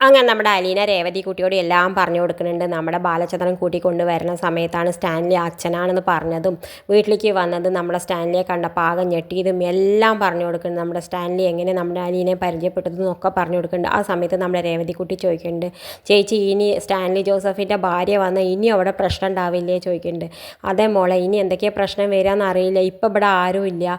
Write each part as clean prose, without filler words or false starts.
അങ്ങനെ നമ്മുടെ അലീന രേവതി കുട്ടിയോട് എല്ലാം പറഞ്ഞു കൊടുക്കുന്നുണ്ട്. നമ്മുടെ ബാലചന്ദ്രൻ കൂട്ടിക്കൊണ്ട് വരുന്ന സമയത്താണ് സ്റ്റാൻലി അച്ഛനാണെന്ന് പറഞ്ഞതും വീട്ടിലേക്ക് വന്നത് നമ്മുടെ സ്റ്റാൻലിയെ കണ്ടപ്പോൾ ആകെ ഞെട്ടിയതും എല്ലാം പറഞ്ഞു കൊടുക്കുന്നുണ്ട്. നമ്മുടെ സ്റ്റാൻലി എങ്ങനെ നമ്മുടെ അലീനെ പരിചയപ്പെട്ടതെന്നും ഒക്കെ പറഞ്ഞു കൊടുക്കുന്നുണ്ട്. ആ സമയത്ത് നമ്മുടെ രേവതി കുട്ടി ചോദിക്കുന്നുണ്ട്, ചേച്ചി ഇനി സ്റ്റാൻലി ജോസഫിൻ്റെ ഭാര്യ വന്നാൽ ഇനി അവിടെ പ്രശ്നം ഉണ്ടാവില്ലേ ചോദിക്കുന്നുണ്ട്. അതേ മോളെ, ഇനി എന്തൊക്കെയാണ് പ്രശ്നം വരികയെന്ന് അറിയില്ല, ഇപ്പം ഇവിടെ ആരും ഇല്ല,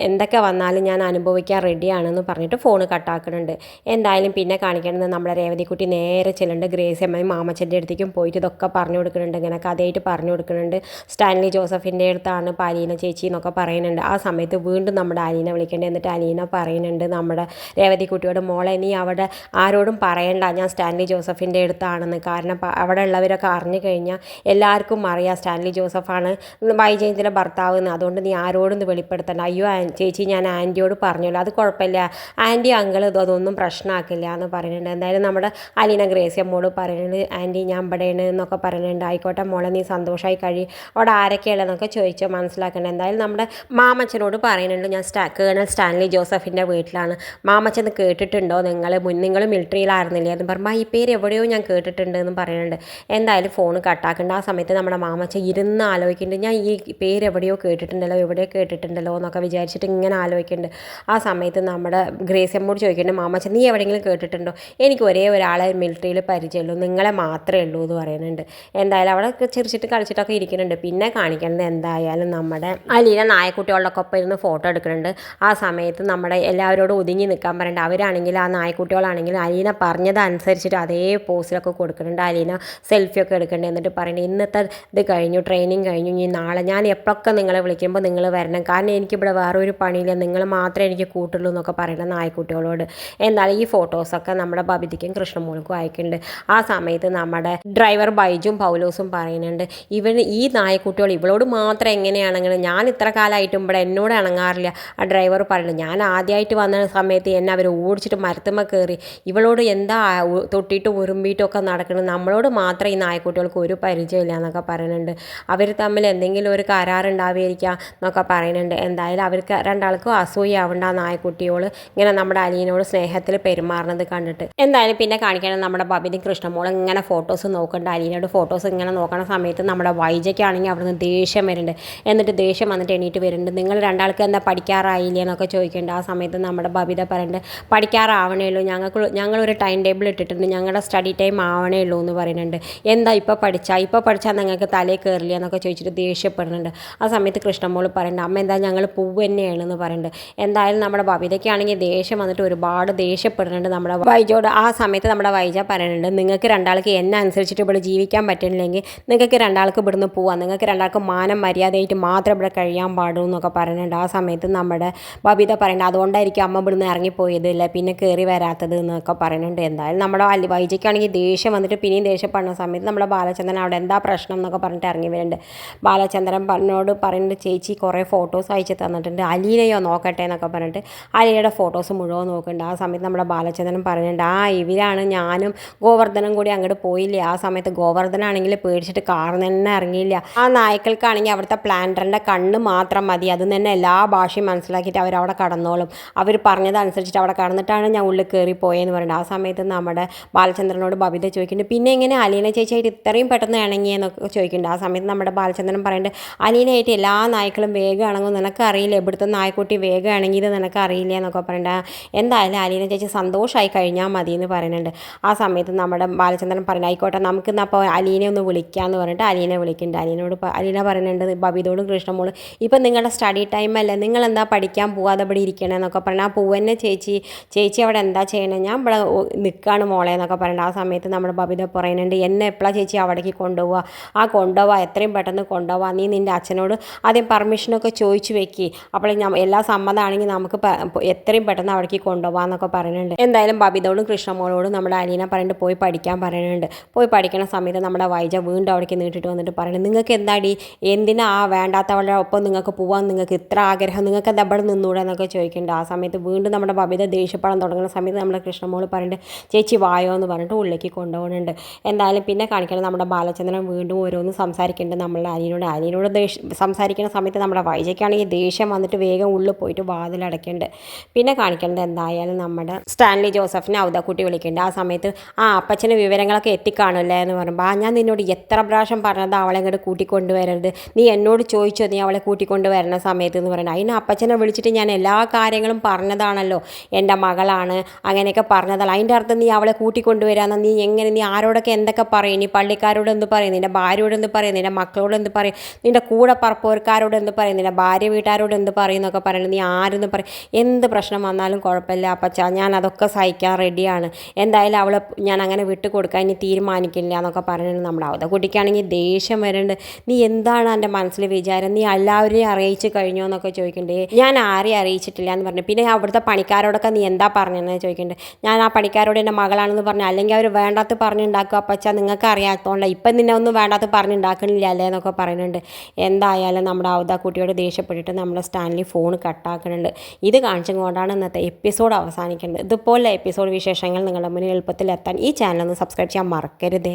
എന്തൊക്കെ വന്നാലും ഞാൻ അനുഭവിക്കാൻ റെഡിയാണെന്ന് പറഞ്ഞിട്ട് ഫോൺ കട്ടാക്കുന്നുണ്ട്. എന്തായാലും പിന്നെ കാണിക്കുന്നത് നമ്മുടെ രേവതിക്കുട്ടി നേരെ ചെല്ലുന്നുണ്ട് ഗ്രേസി അമ്മയും മാമച്ചൻ്റെ അടുത്തേക്കും പോയിട്ട് ഇതൊക്കെ പറഞ്ഞു കൊടുക്കുന്നുണ്ട്. ഇങ്ങനെ കഥയായിട്ട് പറഞ്ഞു കൊടുക്കുന്നുണ്ട്. സ്റ്റാൻലി ജോസഫിൻ്റെ അടുത്താണ് ഇപ്പോൾ അലീന ചേച്ചി എന്നൊക്കെ പറയുന്നുണ്ട്. ആ സമയത്ത് വീണ്ടും നമ്മുടെ അലീന വിളിക്കേണ്ടത്. എന്നിട്ട് അലീന പറയുന്നുണ്ട് നമ്മുടെ രേവതിക്കുട്ടിയോട്, മോളെ നീ അവിടെ ആരോടും പറയണ്ട ഞാൻ സ്റ്റാൻലി ജോസഫിൻ്റെ അടുത്താണെന്ന്. കാരണം അവിടെ ഉള്ളവരൊക്കെ അറിഞ്ഞു കഴിഞ്ഞാൽ എല്ലാവർക്കും അറിയാം സ്റ്റാൻലി ജോസഫാണ് വൈജയന്തിൻ്റെ ഭർത്താവ് എന്ന്. അതുകൊണ്ട് നീ ആരോടും ഇത് വെളിപ്പെടുത്തണ്ട. അയ്യോ ചേച്ചി, ഞാൻ ആൻറ്റിയോട് പറഞ്ഞല്ലോ, അത് കുഴപ്പമില്ല, ആൻറ്റി അങ്കിൾ അതൊന്നും പ്രശ്നമാക്കില്ല എന്ന് പറയുന്നുണ്ട്. എന്തായാലും നമ്മുടെ അലീന ഗ്രേസി അമ്മോട് പറയുന്നുണ്ട്, ആൻറ്റി ഞാൻ ഇവിടെയാണ് എന്നൊക്കെ പറയുന്നുണ്ട്. ആയിക്കോട്ടെ മോളെ, നീ സന്തോഷമായി അവിടെ ആരൊക്കെയുള്ളതെന്നൊക്കെ ചോദിച്ചോ മനസ്സിലാക്കേണ്ടത്. എന്തായാലും നമ്മുടെ മാമച്ചനോട് പറയുന്നുണ്ട്, ഞാൻ കേണൽ സ്റ്റാൻലി ജോസഫിൻ്റെ വീട്ടിലാണ്. മാമച്ചൻ കേട്ടിട്ടുണ്ടോ, നിങ്ങൾ മിലിറ്ററിയിലായിരുന്നില്ലേ എന്ന് പറയുമ്പോൾ ഈ പേര് എവിടെയോ ഞാൻ കേട്ടിട്ടുണ്ട് എന്ന് പറയുന്നുണ്ട്. എന്തായാലും ഫോൺ കട്ടാക്കുന്നുണ്ട്. ആ സമയത്ത് നമ്മുടെ മാമച്ചൻ ഇരുന്ന് ആലോചിക്കുന്നുണ്ട്, ഞാൻ ഈ പേര് എവിടെയോ കേട്ടിട്ടുണ്ടല്ലോ എന്നൊക്കെ വിചാരിച്ചിട്ട് ഇങ്ങനെ ആലോചിക്കുന്നുണ്ട്. ആ സമയത്ത് നമ്മുടെ ഗ്രേസി അമ്മോട് ചോദിക്കുന്നുണ്ട്, മാമച്ചൻ നീ എവിടെയെങ്കിലും കേട്ടിട്ടുണ്ടോ? എനിക്ക് ഒരേ ഒരാളെ മിലിറ്ററിയിൽ പരിചയമുള്ളൂ, നിങ്ങളെ മാത്രമേ ഉള്ളൂ എന്ന് പറയുന്നുണ്ട്. എന്തായാലും അവിടെ ചിരിച്ചിട്ട് കളിച്ചിട്ടൊക്കെ ഇരിക്കുന്നുണ്ട്. പിന്നെ കാണിക്കുന്നത് എന്തായാലും നമ്മുടെ അലീന നായക്കുട്ടികളുടെ ഒപ്പം ഇരുന്ന് ഫോട്ടോ എടുക്കുന്നുണ്ട്. ആ സമയത്ത് നമ്മുടെ എല്ലാവരോടും ഒതുങ്ങി നിൽക്കാൻ പറയുന്നുണ്ട്. അവരാണെങ്കിൽ ആ നായക്കുട്ടികളാണെങ്കിൽ അലീന പറഞ്ഞതനുസരിച്ചിട്ട് അതേ പോസിലൊക്കെ കൊടുക്കുന്നുണ്ട്. അലീന സെൽഫിയൊക്കെ എടുക്കുന്നുണ്ട്. എന്നിട്ട് പറയുന്നത്, ഇന്നത്തെ ഇത് കഴിഞ്ഞു, ട്രെയിനിങ് കഴിഞ്ഞു, ഇനി നാളെ ഞാൻ എപ്പോഴൊക്കെ നിങ്ങളെ വിളിക്കുമ്പോൾ നിങ്ങൾ വരണം, കാരണം എനിക്കിവിടെ വേറൊരു പണിയില്ല, നിങ്ങൾ മാത്രമേ എനിക്ക് കൂട്ടുള്ളൂ എന്നൊക്കെ പറയുന്നത് നായക്കുട്ടികളോട്. എന്തായാലും ഈ ഫോട്ടോസൊക്കെ നമ്മുടെ ബബിതയ്ക്കും കൃഷ്ണമോൾക്കും അയക്കുന്നുണ്ട്. ആ സമയത്ത് നമ്മുടെ ഡ്രൈവർ ബൈജും പൗലോസും പറയുന്നുണ്ട്, ഈ നായക്കുട്ടികൾ ഇവളോട് മാത്രം എങ്ങനെയാണെങ്കിൽ, ഞാൻ ഇത്ര കാലമായിട്ടും ഇവിടെ എന്നോട് ഇണങ്ങാറില്ല. ആ ഡ്രൈവർ പറയുന്നുണ്ട്, ഞാൻ ആദ്യമായിട്ട് വന്ന സമയത്ത് എന്നെ അവർ ഓടിച്ചിട്ട് മരത്തുമ്മ കയറി, ഇവളോട് എന്താ തൊട്ടിട്ടും ഉരുമ്പിയിട്ടും ഒക്കെ നടക്കുന്നത്, നമ്മളോട് മാത്രം ഈ നായക്കുട്ടികൾക്ക് ഒരു പരിചയമില്ല എന്നൊക്കെ പറയുന്നുണ്ട്. അവർ തമ്മിൽ എന്തെങ്കിലും ഒരു കരാറുണ്ടാവുകയായിരിക്കാം എന്നൊക്കെ പറയുന്നുണ്ട്. എന്തായാലും അവർക്ക് രണ്ടാൾക്കും അസൂയാവേണ്ട ആ നായക്കുട്ടിയോട് ഇങ്ങനെ നമ്മുടെ അലീനോട് സ്നേഹത്തിൽ പെരുമാറുന്നത് കണ്ടിട്ട്. എന്തായാലും പിന്നെ കാണിക്കണം നമ്മുടെ ബബിതി കൃഷ്ണമോൾ ഇങ്ങനെ ഫോട്ടോസ് നോക്കുന്നുണ്ട്. അലീനയുടെ ഫോട്ടോസ് ഇങ്ങനെ നോക്കുന്ന സമയത്ത് നമ്മുടെ വൈജയ്ക്കാണെങ്കിൽ അവിടെ നിന്ന് ദേഷ്യം വരുന്നുണ്ട്. എന്നിട്ട് ദേഷ്യം വന്നിട്ട് എണീറ്റ് വരുന്നുണ്ട്. നിങ്ങൾ രണ്ടാൾക്ക് എന്താ പഠിക്കാറായില്ലേ എന്നൊക്കെ ചോദിക്കുന്നുണ്ട്. ആ സമയത്ത് നമ്മുടെ ബബിത പറയുന്നുണ്ട്, പഠിക്കാറാവണേ ഉള്ളൂ, ഞങ്ങളൊരു ടൈം ടേബിൾ ഇട്ടിട്ടുണ്ട്, ഞങ്ങളുടെ സ്റ്റഡി ടൈം ആവണേ ഉള്ളൂ എന്ന് പറയുന്നുണ്ട്. എന്താ ഇപ്പോൾ പഠിച്ചാൽ നിങ്ങൾക്ക് തലയിൽ കയറില്ല എന്നൊക്കെ ചോദിച്ചിട്ട് ദേഷ്യപ്പെടുന്നുണ്ട്. ആ സമയത്ത് കൃഷ്ണമോൾ പറയുന്നുണ്ട്, അമ്മ എന്താ ഞങ്ങൾ പൂവ് തന്നെയാണെന്ന് പറയുന്നുണ്ട്. എന്തായാലും നമ്മുടെ ബബിതയ്ക്കാണെങ്കിൽ ദേഷ്യം വന്നിട്ട് ഒരുപാട് ദേഷ്യപ്പെടുന്നുണ്ട് നമ്മുടെ വൈജോട്. ആ സമയത്ത് നമ്മുടെ വൈജ പറയുന്നുണ്ട്, നിങ്ങൾക്ക് രണ്ടാൾക്ക് എന്നെ അനുസരിച്ചിട്ട് ഇവിടെ ജീവിക്കാൻ പറ്റുന്നില്ലെങ്കിൽ നിങ്ങൾക്ക് രണ്ടാൾക്ക് ഇവിടുന്ന് പോവാം, നിങ്ങൾക്ക് രണ്ടാൾക്ക് മാനം മര്യാദയായിട്ട് മാത്രം ഇവിടെ കഴിയാൻ പാടുള്ളൂ എന്നൊക്കെ പറയുന്നുണ്ട്. ആ സമയത്ത് നമ്മുടെ ബബിത പറയുന്നുണ്ട്, അതുകൊണ്ടായിരിക്കും അമ്മ ഇവിടുന്ന് ഇറങ്ങിപ്പോയതില്ല, പിന്നെ കയറി വരാത്തത് എന്നൊക്കെ പറയുന്നുണ്ട്. എന്തായാലും നമ്മുടെ വൈജയ്ക്കാണെങ്കിൽ ദേഷ്യം വന്നിട്ട് പിന്നെയും ദേഷ്യപ്പെടുന്ന സമയത്ത് നമ്മുടെ ബാലചന്ദ്രൻ അവിടെ എന്താ പ്രശ്നം എന്നൊക്കെ പറഞ്ഞിട്ട് ഇറങ്ങി വരുന്നുണ്ട്. ബാലചന്ദ്രൻ പറയുന്നുണ്ട്, ചേച്ചി കുറേ ഫോട്ടോസ് അയച്ച് തന്നിട്ടുണ്ട്, അലീനയോ നോക്കട്ടെ എന്നൊക്കെ പറഞ്ഞിട്ട് അലീനയുടെ ഫോട്ടോസ് മുഴുവൻ നോക്കുന്നുണ്ട്. ആ സമയത്ത് നമ്മുടെ ബാലചന്ദ്രൻ പറയുന്നുണ്ട്, ഇവരാണ് ഞാനും ഗോവർദ്ധനും കൂടി അങ്ങോട്ട് പോയില്ലേ, ആ സമയത്ത് ഗോവർദ്ധനാണെങ്കിൽ പേടിച്ചിട്ട് കാറിൽ തന്നെ ഇറങ്ങിയില്ല. ആ നായ്ക്കൾക്കാണെങ്കിൽ അവിടുത്തെ പ്ലാന്ററിൻ്റെ കണ്ണ് മാത്രം മതി, അത് തന്നെ എല്ലാ ഭാഷയും മനസ്സിലാക്കിയിട്ട് അവരവിടെ കടന്നോളും, അവർ പറഞ്ഞതനുസരിച്ചിട്ട് അവിടെ കടന്നിട്ടാണ് ഞാൻ ഉള്ളിൽ കയറി പോയെന്ന് പറയുന്നത്. ആ സമയത്ത് നമ്മുടെ ബാലചന്ദ്രനോട് ബബിത ചോദിക്കുന്നുണ്ട്, പിന്നെ എങ്ങനെ അലീന ചേച്ചിയായിട്ട് ഇത്രയും പെട്ടെന്ന് ഇണങ്ങിയെന്നൊക്കെ ചോദിക്കുന്നുണ്ട്. ആ സമയത്ത് നമ്മുടെ ബാലചന്ദ്രൻ പറയുന്നുണ്ട്, അലീനയായിട്ട് എല്ലാ നായ്ക്കളും വേഗം ഇണങ്ങും, നിനക്കറിയില്ല ഇവിടുത്തെ നായ്ക്കുട്ടി വേഗം ഇണങ്ങിയത് നിനക്കറിയില്ല എന്നൊക്കെ പറയുന്നുണ്ട്. എന്തായാലും അലീന ചേച്ചി സന്തോഷമായി കഴിഞ്ഞാൽ മതി എന്ന് പറയുന്നുണ്ട്. ആ സമയത്ത് നമ്മുടെ ബാലചന്ദ്രൻ പറയുന്നത്, ആയിക്കോട്ടെ നമുക്കിന്ന് അപ്പോൾ അലീനെ ഒന്ന് വിളിക്കാമെന്ന് പറഞ്ഞിട്ട് അലീനെ വിളിക്കുന്നുണ്ട്. അലീന പറയുന്നുണ്ട് ബബിതോടും കൃഷ്ണമോളും, ഇപ്പം നിങ്ങളുടെ സ്റ്റഡി ടൈം അല്ലേ, നിങ്ങൾ എന്താ പഠിക്കാൻ പോവാതെ ഇവിടെ ഇരിക്കണേ എന്നൊക്കെ പറഞ്ഞാൽ, ആ പൂവന്നെ ചേച്ചി അവിടെ എന്താ ചെയ്യണേ, ഞാൻ ഇവിടെ നിൽക്കുകയാണ് മോളെ എന്നൊക്കെ പറയുന്നുണ്ട്. ആ സമയത്ത് നമ്മുടെ ബബിത പറയുന്നുണ്ട്, എന്നെ എപ്പോഴാണ് ചേച്ചി അവിടേക്ക് കൊണ്ടുപോവുക, എത്രയും പെട്ടെന്ന് കൊണ്ടുപോവുക, നീ നിൻ്റെ അച്ഛനോട് ആദ്യം പെർമിഷനൊക്കെ ചോദിച്ചു വെക്കി, അപ്പോൾ എല്ലാ സമ്മതമാണെങ്കിൽ നമുക്ക് എത്രയും പെട്ടെന്ന് അവിടേക്ക് കൊണ്ടുപോകാമെന്നൊക്കെ പറയുന്നുണ്ട്. എന്തായാലും ബബിതോടും കൃഷ്ണമോളോടും നമ്മുടെ അലീന പറയുന്നുണ്ട് പോയി പഠിക്കാൻ പറയുന്നുണ്ട്. പോയി പഠിക്കുന്ന സമയത്ത് നമ്മുടെ വൈജ വീണ്ടും അവിടേക്ക് നീട്ടിട്ട് വന്നിട്ട് പറയുന്നത്, നിങ്ങൾക്ക് എന്താടി, എന്തിനാ വേണ്ടാത്തവളുടെ ഒപ്പം നിങ്ങൾക്ക് പോകാൻ നിങ്ങൾക്ക് ഇത്ര ആഗ്രഹം, നിങ്ങൾക്ക് എന്താ ഇവിടെ നിന്നൂടെ എന്നൊക്കെ ചോദിക്കുന്നുണ്ട്. ആ സമയത്ത് വീണ്ടും നമ്മുടെ ബബിത ദേഷ്യപ്പെടാൻ തുടങ്ങുന്ന സമയത്ത് നമ്മുടെ കൃഷ്ണമോൾ പറയുന്നുണ്ട്, ചേച്ചി വായോ എന്ന് പറഞ്ഞിട്ട് ഉള്ളിലേക്ക് കൊണ്ടുപോകുന്നുണ്ട്. എന്തായാലും പിന്നെ കാണിക്കണം നമ്മുടെ ബാലചന്ദ്രൻ വീണ്ടും ഓരോന്ന് സംസാരിക്കുന്നുണ്ട് നമ്മളുടെ അലീനോട് സംസാരിക്കുന്ന സമയത്ത് നമ്മുടെ വൈജയ്ക്കാണെങ്കിൽ ദേഷ്യം വന്നിട്ട് വേഗം ഉള്ളിൽ പോയിട്ട് വാതിലടയ്ക്കുന്നുണ്ട്. പിന്നെ കാണിക്കേണ്ടത് എന്തായാലും നമ്മുടെ സ്റ്റാൻലി ജോസഫിനെ ഔദക്കുട്ടി വിളിക്കുന്നത് ചോദിക്കുന്നുണ്ട്. ആ സമയത്ത് അപ്പച്ചന് വിവരങ്ങളൊക്കെ എത്തിക്കാണല്ലേ എന്ന് പറയുമ്പോൾ ഞാൻ നിന്നോട് എത്ര പ്രാവശ്യം പറഞ്ഞത് അവളെ ഇങ്ങോട്ട് കൂട്ടിക്കൊണ്ടുവരരുത്, നീ എന്നോട് ചോദിച്ചോ നീ അവളെ കൂട്ടിക്കൊണ്ടുവരുന്ന സമയത്ത് എന്ന് പറയുന്നത്. അതിന് അപ്പച്ചനെ വിളിച്ചിട്ട് ഞാൻ എല്ലാ കാര്യങ്ങളും പറഞ്ഞതാണല്ലോ, എൻ്റെ മകളാണ് അങ്ങനെയൊക്കെ പറഞ്ഞതല്ല. അതിൻ്റെ അർത്ഥം നീ അവളെ കൂട്ടിക്കൊണ്ടുവരാമെന്ന് നീ എങ്ങനെ, നീ ആരോടൊക്കെ എന്തൊക്കെ പറയും, നീ പള്ളിക്കാരോട് എന്ത് പറയും, നിൻ്റെ ഭാര്യയോട് എന്ത് പറയും, നിൻ്റെ മക്കളോട് എന്ത് പറയും, നിൻ്റെ കൂടെ പറപ്പോർക്കാരോട് എന്ത് പറയും, നിൻ്റെ ഭാര്യ വീട്ടുകാരോട് എന്ത് പറയും എന്നൊക്കെ പറയുന്നത്, നീ ആരെന്ന് പറയും, എന്ത് പ്രശ്നം വന്നാലും കുഴപ്പമില്ല അപ്പച്ച, ഞാൻ അതൊക്കെ സഹിക്കാൻ റെഡിയാണ്, എന്തായാലും അവളെ ഞാൻ അങ്ങനെ വിട്ട് കൊടുക്കാൻ ഇനി തീരുമാനിക്കില്ല എന്നൊക്കെ പറയുന്നത്. നമ്മുടെ അവതക്കുട്ടിക്കാണെങ്കിൽ ദേഷ്യം വരുന്നുണ്ട്. നീ എന്താണ് എൻ്റെ മനസ്സിൽ വിചാരം, നീ എല്ലാവരെയും അറിയിച്ച് കഴിഞ്ഞോ എന്നൊക്കെ ചോദിക്കണ്ടേ. ഞാൻ ആരെയും അറിയിച്ചിട്ടില്ല എന്ന് പറഞ്ഞു. പിന്നെ അവിടുത്തെ പണിക്കാരോടൊക്കെ നീ എന്താ പറഞ്ഞതെന്ന് ചോദിക്കുന്നുണ്ട്. ഞാൻ ആ പണിക്കാരോട് എൻ്റെ മകളാണെന്ന് പറഞ്ഞു, അല്ലെങ്കിൽ അവർ വേണ്ടാത്ത പറഞ്ഞുണ്ടാക്കുക അപ്പച്ച, നിങ്ങൾക്ക് അറിയാത്തതുകൊണ്ട് ഇപ്പം നിന്നെ ഒന്നും വേണ്ടാത്ത പറഞ്ഞുണ്ടാക്കണില്ല അല്ലേ എന്നൊക്കെ പറയുന്നുണ്ട്. എന്തായാലും നമ്മുടെ അവതാക്കുട്ടിയോട് ദേഷ്യപ്പെട്ടിട്ട് നമ്മുടെ സ്റ്റാൻലി ഫോൺ കട്ടാക്കുന്നുണ്ട്. ഇത് കാണിച്ചും കൊണ്ടാണ് ഇന്നത്തെ എപ്പിസോഡ് അവസാനിക്കേണ്ടത്. ഇതുപോലെ എപ്പിസോഡ് വിശേഷങ്ങൾ നിങ്ങളുടെ മുന്നിൽ എളുപ്പത്തിൽ എത്താൻ ഈ ചാനൽ ഒന്ന് സബ്സ്ക്രൈബ് ചെയ്യാൻ മറക്കരുത്.